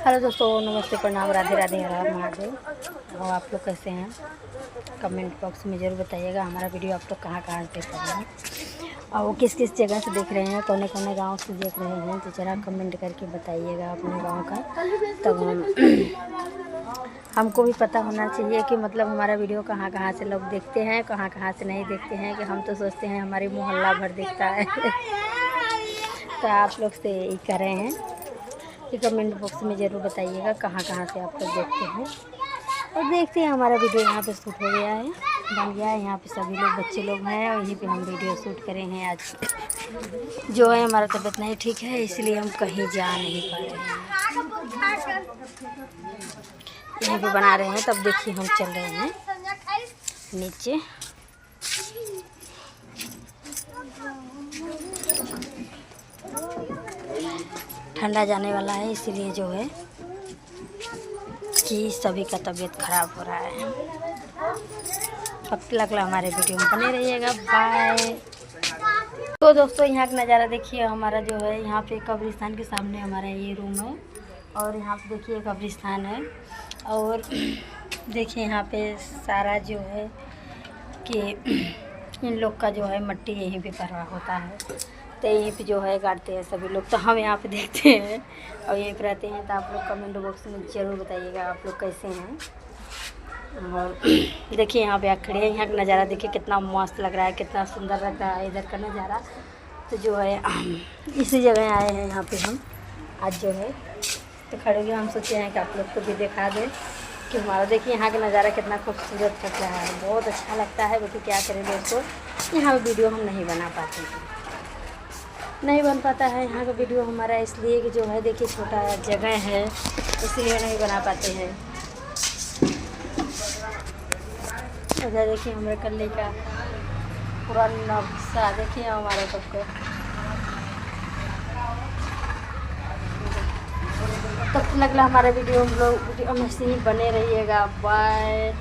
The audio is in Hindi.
हेलो दोस्तों, नमस्ते, प्रणाम, राधे राधे, हर हर महादेव। और आप लोग कैसे हैं? कमेंट बॉक्स में ज़रूर बताइएगा हमारा वीडियो आप लोग कहाँ कहाँ से देख रहे हैं और वो किस किस जगह से देख रहे हैं, कौन कौन गांव से देख रहे हैं। तो ज़रा कमेंट करके बताइएगा अपने गांव का, तब हमको भी पता होना चाहिए कि मतलब हमारा वीडियो कहाँ कहाँ से लोग देखते हैं, कहाँ कहाँ से नहीं देखते हैं। कि हम तो सोचते हैं हमारे मोहल्ला भर देखता है तो आप लोग से यही कर रहे हैं कि कमेंट बॉक्स में ज़रूर बताइएगा कहाँ कहाँ से आप लोग देखते हैं। और देखते हैं हमारा वीडियो यहाँ पे शूट हो गया है, बन गया है। यहाँ पे सभी लोग बच्चे लोग हैं और यहीं पे हम वीडियो शूट करे हैं। आज जो है हमारा तबीयत नहीं ठीक है, इसलिए हम कहीं जा नहीं पा रहे हैं, यहीं पे बना रहे हैं। तब देखिए हम चल रहे हैं नीचे। ठंडा जाने वाला है, इसीलिए जो है कि सभी का तबीयत ख़राब हो रहा है। अब तक हमारे वीडियो में बने रहिएगा। बाय। तो दोस्तों यहाँ का नज़ारा देखिए। हमारा जो है यहाँ पे कब्रिस्तान के सामने हमारा ये रूम है और यहाँ पे देखिए कब्रिस्तान है। और देखिए यहाँ पे सारा जो है कि इन लोग का जो है मट्टी यहीं पे भरा होता है, तो यहीं पे जो है गाड़ते हैं सभी लोग। तो हम यहाँ पे देखते हैं और यहीं पर रहते हैं। तो आप लोग कमेंट बॉक्स में ज़रूर बताइएगा आप लोग कैसे हैं। और देखिए यहाँ पे आप खड़े हैं, यहाँ का नज़ारा देखिए कितना मस्त लग रहा है, कितना सुंदर लग रहा है इधर का नज़ारा। तो जो है इसी जगह आए हैं यहाँ पे हम आज जो है। तो खड़े हुए हम सोचे हैं कि आप लोग को भी दिखा दें कि हमारा देखिए यहाँ का नज़ारा कितना खूबसूरत लग रहा है, बहुत अच्छा लगता है। बाकी क्या करें दोस्तों, यहाँ पर वीडियो हम नहीं बना पाते हैं, नहीं बन पाता है यहाँ का वीडियो हमारा, इसलिए कि जो है देखिए छोटा जगह है, इसलिए नहीं बना पाते हैं। इधर देखिए हमारे कल्ले का पूरा नक्शा देखिए हमारे सबको। तब लग रहा हमारा वीडियो हम लोग वीडियो में से ही बने रहिएगा। बाय।